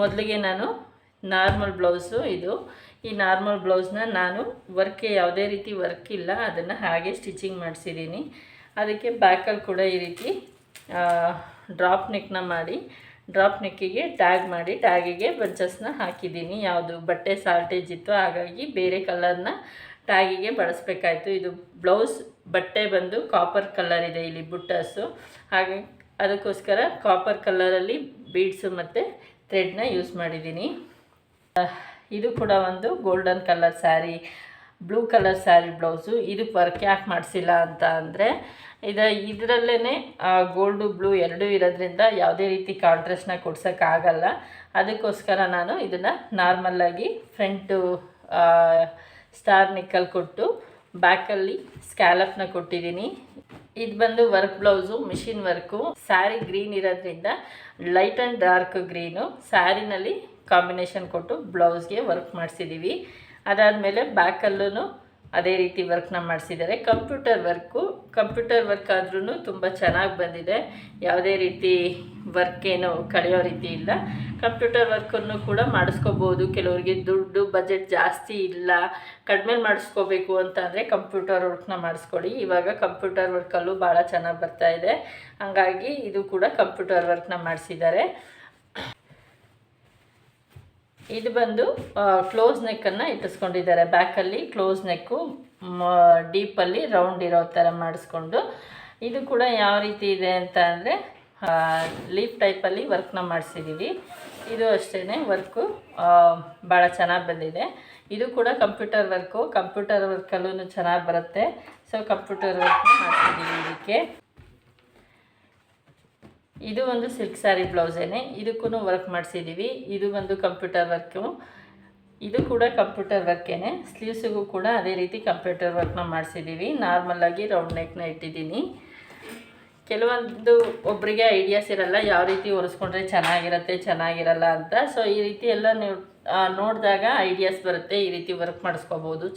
ಮೊದಲಿಗೆ ನಾನು normal blouse ಇದು. ಈ ನಾರ್ಮಲ್ ಬ್ಲೌಸ್ನ ನಾನು ಯಾವುದೇ ರೀತಿ ವರ್ಕ್ ಇಲ್ಲ, ಅದನ್ನು ಹಾಗೆ ಸ್ಟಿಚಿಂಗ್ ಮಾಡಿಸಿದ್ದೀನಿ. ಅದಕ್ಕೆ ಬ್ಯಾಕಲ್ಲಿ ಕೂಡ ಈ ರೀತಿ ಡ್ರಾಪ್ ನೆಕ್ನ ಮಾಡಿ, ಡ್ರಾಪ್ ನೆಕ್ಕಿಗೆ ಟ್ಯಾಗ್ ಮಾಡಿ, ಟ್ಯಾಗಿಗೆ ಬಂಚಸ್ನ ಹಾಕಿದ್ದೀನಿ. ಯಾವುದು ಬಟ್ಟೆ ಶಾರ್ಟೇಜ್ ಇತ್ತು, ಹಾಗಾಗಿ ಬೇರೆ ಕಲರ್ನ ಟ್ಯಾಗಿಗೆ ಬಳಸಬೇಕಾಯಿತು. ಇದು ಬ್ಲೌಸ್ ಬಟ್ಟೆ ಬಂದು ಕಾಪರ್ ಕಲರ್ ಇದೆ ಇಲ್ಲಿ ಬುಟ್ಟಾಸು, ಹಾಗೆ ಅದಕ್ಕೋಸ್ಕರ ಕಾಪರ್ ಕಲರಲ್ಲಿ ಬೀಡ್ಸು ಮತ್ತು ಥ್ರೆಡ್ನ ಯೂಸ್ ಮಾಡಿದ್ದೀನಿ. ಇದು ಕೂಡ ಒಂದು golden colour sari, blue colour sari blouse. ಇದಕ್ಕೆ ವರ್ಕ್ ಯಾಕೆ ಮಾಡಿಸಿಲ್ಲ ಅಂತ ಅಂದರೆ, ಇದರಲ್ಲೇ ಗೋಲ್ಡು ಬ್ಲೂ ಎರಡೂ ಇರೋದ್ರಿಂದ ಯಾವುದೇ ರೀತಿ ಕಾಂಟ್ರಾಸ್ಟ್ನ ಕೊಡ್ಸೋಕ್ಕಾಗಲ್ಲ. ಅದಕ್ಕೋಸ್ಕರ ನಾನು ಇದನ್ನು ನಾರ್ಮಲ್ಲಾಗಿ ಫ್ರಂಟು ಸ್ಟಾರ್ ನೆಕ್ಕಲ್ಲಿ ಕೊಟ್ಟು ಬ್ಯಾಕಲ್ಲಿ ಸ್ಕ್ಯಾಲಪ್ನ ಕೊಟ್ಟಿದ್ದೀನಿ. ಇದು ಬಂದು work blouse, machine work. Sari green ಇರೋದ್ರಿಂದ ಲೈಟ್ ಆ್ಯಂಡ್ ಡಾರ್ಕ್ ಗ್ರೀನು ಸ್ಯಾರಿನಲ್ಲಿ ಕಾಂಬಿನೇಷನ್ ಕೊಟ್ಟು ಬ್ಲೌಸ್ಗೆ ವರ್ಕ್ ಮಾಡಿಸಿದ್ದೀವಿ. ಅದಾದಮೇಲೆ ಬ್ಯಾಕಲ್ಲೂ ಅದೇ ರೀತಿ ವರ್ಕ್ನ ಮಾಡಿಸಿದ್ದಾರೆ. ಕಂಪ್ಯೂಟರ್ ವರ್ಕ್ ಆದ್ರೂ ತುಂಬ ಚೆನ್ನಾಗಿ ಬಂದಿದೆ. ಯಾವುದೇ ರೀತಿ ವರ್ಕ್ ಏನು ಕಳೆಯೋ ರೀತಿ ಇಲ್ಲ. ಕಂಪ್ಯೂಟರ್ ವರ್ಕನ್ನು ಕೂಡ ಮಾಡಿಸ್ಕೋಬೋದು. ಕೆಲವರಿಗೆ ದುಡ್ಡು ಬಜೆಟ್ ಜಾಸ್ತಿ ಇಲ್ಲ, ಕಡಿಮೆ ಮಾಡಿಸ್ಕೋಬೇಕು ಅಂತ ಅಂದರೆ ಕಂಪ್ಯೂಟರ್ ವರ್ಕ್ನ ಮಾಡಿಸ್ಕೊಳ್ಳಿ. ಇವಾಗ ಕಂಪ್ಯೂಟರ್ ವರ್ಕಲ್ಲೂ ಭಾಳ ಚೆನ್ನಾಗಿ ಬರ್ತಾಯಿದೆ, ಹಾಗಾಗಿ ಇದು ಕೂಡ ಕಂಪ್ಯೂಟರ್ ವರ್ಕ್ನ ಮಾಡಿಸಿದ್ದಾರೆ. ಇದು ಬಂದು ಕ್ಲೋಸ್ ನೆಕ್ಕನ್ನು ಇಟ್ಟಿಸ್ಕೊಂಡಿದ್ದಾರೆ. ಬ್ಯಾಕಲ್ಲಿ ಕ್ಲೋಸ್ ನೆಕ್ಕು ಡೀಪಲ್ಲಿ ರೌಂಡ್ ಇರೋ ಥರ ಮಾಡಿಸ್ಕೊಂಡು, ಇದು ಕೂಡ ಯಾವ ರೀತಿ ಇದೆ ಅಂತ ಅಂದರೆ ಲೀಫ್ ಟೈಪಲ್ಲಿ ವರ್ಕ್ನ ಮಾಡಿಸಿದ್ದೀವಿ. ಇದು ಅಷ್ಟೇ ವರ್ಕು ಭಾಳ ಚೆನ್ನಾಗಿ ಬಂದಿದೆ. ಇದು ಕೂಡ ಕಂಪ್ಯೂಟರ್ ವರ್ಕಲ್ಲೂ ಚೆನ್ನಾಗಿ ಬರುತ್ತೆ. ಸೊ ಕಂಪ್ಯೂಟರ್ ವರ್ಕ್ನ ಮಾಡಿಸಿದ್ದೀವಿ ಇದಕ್ಕೆ. ಇದು ಒಂದು ಸಿಲ್ಕ್ ಸ್ಯಾರಿ ಬ್ಲೌಸೇನೆ, ಇದಕ್ಕೂ ವರ್ಕ್ ಮಾಡಿಸಿದ್ದೀವಿ. ಇದು ಒಂದು ಕಂಪ್ಯೂಟರ್ ವರ್ಕು, ಇದು ಕೂಡ ಕಂಪ್ಯೂಟರ್ ವರ್ಕೇನೆ. ಸ್ಲೀವ್ಸಿಗೂ ಕೂಡ ಅದೇ ರೀತಿ ಕಂಪ್ಯೂಟರ್ ವರ್ಕ್ನ ಮಾಡಿಸಿದ್ದೀವಿ. ನಾರ್ಮಲಾಗಿ ರೌಂಡ್ ನೆಕ್ನ ಇಟ್ಟಿದ್ದೀನಿ. ಒಬ್ಬರಿಗೆ ಐಡಿಯಾಸ್ ಇರಲ್ಲ ಯಾವ ರೀತಿ ಒರೆಸ್ಕೊಂಡ್ರೆ ಚೆನ್ನಾಗಿರಲ್ಲ ಅಂತ. ಸೊ ಈ ರೀತಿ ಎಲ್ಲ ನೀವು ನೋಡಿದಾಗ ಐಡಿಯಾಸ್ ಬರುತ್ತೆ. ಈ ರೀತಿ ವರ್ಕ್ ಮಾಡಿಸ್ಕೋಬೋದು,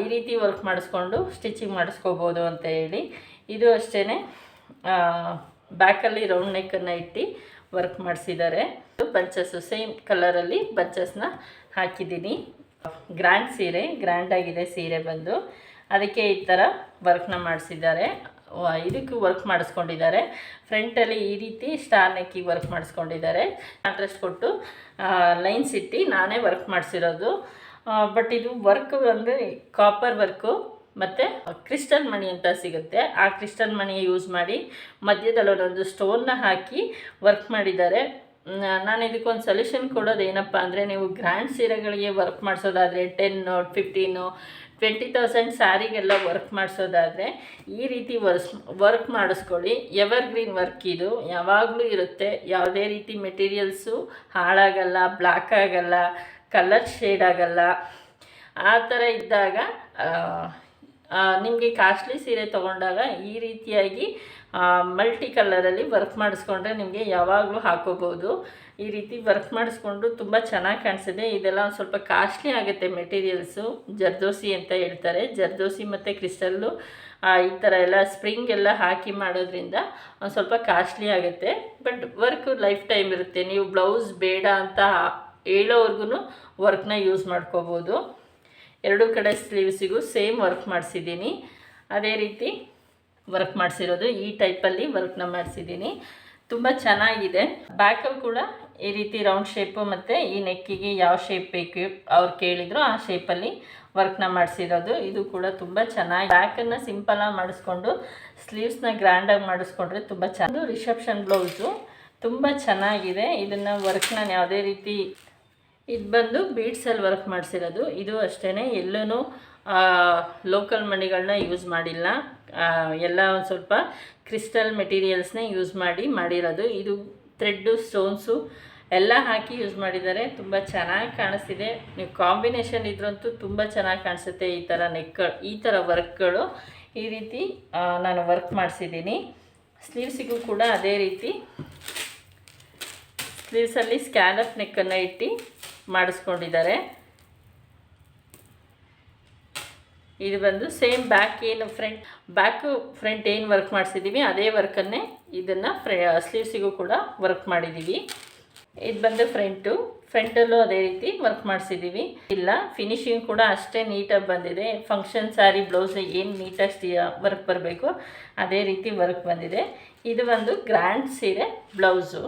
ಈ ರೀತಿ ವರ್ಕ್ ಮಾಡಿಸ್ಕೊಂಡು ಸ್ಟಿಚಿಂಗ್ ಮಾಡಿಸ್ಕೋಬೋದು ಅಂತ ಹೇಳಿ. ಇದು ಅಷ್ಟೇ ಬ್ಯಾಕಲ್ಲಿ ರೌಂಡ್ ನೆಕ್ಕನ್ನು ಇಟ್ಟು ವರ್ಕ್ ಮಾಡಿಸಿದ್ದಾರೆ. ಬಂಚಸ್ಸು ಸೇಮ್ ಕಲರಲ್ಲಿ ಬಂಚಸ್ನ ಹಾಕಿದ್ದೀನಿ. ಗ್ರ್ಯಾಂಡಾಗಿದೆ ಸೀರೆ ಬಂದು, ಅದಕ್ಕೆ ಈ ಥರ ವರ್ಕ್ನ ಮಾಡಿಸಿದ್ದಾರೆ. ಇದಕ್ಕೂ ವರ್ಕ್ ಮಾಡಿಸ್ಕೊಂಡಿದ್ದಾರೆ. ಫ್ರಂಟಲ್ಲಿ ಈ ರೀತಿ ಸ್ಟಾರ್ ನೆಕ್ಕಿಗೆ ವರ್ಕ್ ಮಾಡಿಸ್ಕೊಂಡಿದ್ದಾರೆ. ಕಾಂಟ್ರಾಸ್ಟ್ ಕೊಟ್ಟು ಲೈನ್ಸ್ ಇಟ್ಟು ನಾನೇ ವರ್ಕ್ ಮಾಡಿಸಿರೋದು. ಬಟ್ ಇದು ವರ್ಕ್ ಅಂದರೆ ಕಾಪರ್ ವರ್ಕು ಮತ್ತು ಕ್ರಿಸ್ಟಲ್ ಮಣಿ ಅಂತ ಸಿಗುತ್ತೆ. ಆ ಕ್ರಿಸ್ಟಲ್ ಮಣಿ ಯೂಸ್ ಮಾಡಿ ಮಧ್ಯದಲ್ಲೊಂದು ಸ್ಟೋನ್ನ ಹಾಕಿ ವರ್ಕ್ ಮಾಡಿದ್ದಾರೆ. ನಾನು ಇದಕ್ಕೊಂದು ಸೊಲ್ಯೂಷನ್ ಕೊಡೋದು ಏನಪ್ಪ ಅಂದರೆ, ನೀವು ಗ್ರ್ಯಾಂಡ್ ಸೀರೆಗಳಿಗೆ ವರ್ಕ್ ಮಾಡಿಸೋದಾದರೆ 10, 15, 20,000 ಸ್ಯಾರಿಗೆಲ್ಲ ವರ್ಕ್ ಮಾಡಿಸೋದಾದರೆ ಈ ರೀತಿ ವರ್ಕ್ ಮಾಡಿಸ್ಕೊಳ್ಳಿ. ಎವರ್ಗ್ರೀನ್ ವರ್ಕ್ ಇದು ಯಾವಾಗಲೂ ಇರುತ್ತೆ. ಯಾವುದೇ ರೀತಿ ಮೆಟೀರಿಯಲ್ಸು ಹಾಳಾಗಲ್ಲ, ಬ್ಲ್ಯಾಕ್ ಆಗಲ್ಲ, ಕಲರ್ ಶೇಡ್ ಆಗಲ್ಲ. ಆ ಥರ ಇದ್ದಾಗ ನಿಮಗೆ ಕಾಸ್ಟ್ಲಿ ಸೀರೆ ತೊಗೊಂಡಾಗ ಈ ರೀತಿಯಾಗಿ ಮಲ್ಟಿ ಕಲರಲ್ಲಿ ವರ್ಕ್ ಮಾಡಿಸ್ಕೊಂಡ್ರೆ ನಿಮಗೆ ಯಾವಾಗಲೂ ಹಾಕೋಬೋದು. ಈ ರೀತಿ ವರ್ಕ್ ಮಾಡಿಸ್ಕೊಂಡು ತುಂಬ ಚೆನ್ನಾಗಿ ಕಾಣಿಸಿದೆ. ಇದೆಲ್ಲ ಒಂದು ಸ್ವಲ್ಪ ಕಾಸ್ಟ್ಲಿ ಆಗುತ್ತೆ ಮೆಟೀರಿಯಲ್ಸು, ಜರ್ದೋಸಿ ಅಂತ ಹೇಳ್ತಾರೆ. ಜರ್ದೋಸಿ ಮತ್ತು ಕ್ರಿಸ್ಟಲ್ಲು ಈ ಥರ ಎಲ್ಲ ಸ್ಪ್ರಿಂಗ್ ಎಲ್ಲ ಹಾಕಿ ಮಾಡೋದ್ರಿಂದ ಒಂದು ಸ್ವಲ್ಪ ಕಾಸ್ಟ್ಲಿ ಆಗುತ್ತೆ. ಬಟ್ ವರ್ಕ್ ಲೈಫ್ ಟೈಮ್ ಇರುತ್ತೆ. ನೀವು ಬ್ಲೌಸ್ ಬೇಡ ಅಂತ ಹೇಳೋವರೆಗೂ ವರ್ಕ್ನ ಯೂಸ್ ಮಾಡ್ಕೋಬೋದು. ಎರಡೂ ಕಡೆ ಸ್ಲೀವ್ಸಿಗೂ ಸೇಮ್ ವರ್ಕ್ ಮಾಡಿಸಿದ್ದೀನಿ. ಅದೇ ರೀತಿ ವರ್ಕ್ ಮಾಡಿಸಿರೋದು ಈ ಟೈಪಲ್ಲಿ ವರ್ಕ್ನ ಮಾಡಿಸಿದ್ದೀನಿ. ತುಂಬ ಚೆನ್ನಾಗಿದೆ. ಬ್ಯಾಕಲ್ಲಿ ಕೂಡ ಈ ರೀತಿ ರೌಂಡ್ ಶೇಪು ಮತ್ತು ಈ ನೆಕ್ಕಿಗೆ ಯಾವ ಶೇಪ್ ಬೇಕು ಅವ್ರು ಕೇಳಿದ್ರು ಆ ಶೇಪಲ್ಲಿ ವರ್ಕ್ನ ಮಾಡಿಸಿರೋದು. ಇದು ಕೂಡ ತುಂಬ ಚೆನ್ನಾಗಿ ಬ್ಯಾಕನ್ನು ಸಿಂಪಲಾಗಿ ಮಾಡಿಸ್ಕೊಂಡು ಸ್ಲೀವ್ಸ್ನ ಗ್ರ್ಯಾಂಡಾಗಿ ಮಾಡಿಸ್ಕೊಂಡ್ರೆ ತುಂಬ ಚೆನ್ನಾಗಿ. ರಿಸೆಪ್ಷನ್ ಬ್ಲೌಸು ತುಂಬ ಚೆನ್ನಾಗಿದೆ. ಇದನ್ನು ವರ್ಕ್ನ ಯಾವುದೇ ರೀತಿ ಇದು ಬಂದು ಬೀಡ್ಸಲ್ಲಿ ವರ್ಕ್ ಮಾಡಿಸಿರೋದು. ಇದು ಅಷ್ಟೇ ಎಲ್ಲೂ ಲೋಕಲ್ ಮಣಿಗಳನ್ನ ಯೂಸ್ ಮಾಡಿಲ್ಲ. ಎಲ್ಲ ಒಂದು ಸ್ವಲ್ಪ ಕ್ರಿಸ್ಟಲ್ ಮೆಟೀರಿಯಲ್ಸ್ನೇ ಯೂಸ್ ಮಾಡಿರೋದು. ಇದು ಥ್ರೆಡ್ಡು ಸ್ಟೋನ್ಸು ಎಲ್ಲ ಹಾಕಿ ಯೂಸ್ ಮಾಡಿದ್ದಾರೆ. ತುಂಬ ಚೆನ್ನಾಗಿ ಕಾಣಿಸ್ತಿದೆ. ನೀವು ಕಾಂಬಿನೇಷನ್ ಇದ್ರಂತೂ ತುಂಬ ಚೆನ್ನಾಗಿ ಕಾಣಿಸುತ್ತೆ. ಈ ಥರ ವರ್ಕ್ಗಳು ಈ ರೀತಿ ನಾನು ವರ್ಕ್ ಮಾಡಿಸಿದ್ದೀನಿ. ಸ್ಲೀವ್ಸಿಗೂ ಕೂಡ ಅದೇ ರೀತಿ ಸ್ಲೀವ್ಸಲ್ಲಿ ಸ್ಕ್ಯಾಲಪ್ ನೆಕ್ಕನ್ನು ಇಟ್ಟು ಮಾಡಿಸ್ಕೊಂಡಿದ್ದಾರೆ. ಇದು ಬಂದು ಸೇಮ್ ಬ್ಯಾಕ್ ಏನು ಫ್ರಂಟ್ ಏನು ವರ್ಕ್ ಮಾಡಿಸಿದ್ದೀವಿ ಅದೇ ವರ್ಕನ್ನೇ ಇದನ್ನು ಸ್ಲೀವ್ಸಿಗೂ ಕೂಡ ವರ್ಕ್ ಮಾಡಿದ್ದೀವಿ. ಇದು ಬಂದು ಫ್ರಂಟಲ್ಲೂ ಅದೇ ರೀತಿ ವರ್ಕ್ ಮಾಡಿಸಿದ್ದೀವಿ. ಇಲ್ಲ ಫಿನಿಶಿಂಗ್ ಕೂಡ ಅಷ್ಟೇ ನೀಟಾಗಿ ಬಂದಿದೆ. ಫಂಕ್ಷನ್ ಸ್ಯಾರಿ ಬ್ಲೌಸ್ ಏನು ನೀಟಾಗಿ ವರ್ಕ್ ಬರಬೇಕು ಅದೇ ರೀತಿ ವರ್ಕ್ ಬಂದಿದೆ. ಇದು ಒಂದು ಗ್ರ್ಯಾಂಡ್ ಸೀರೆ ಬ್ಲೌಸು.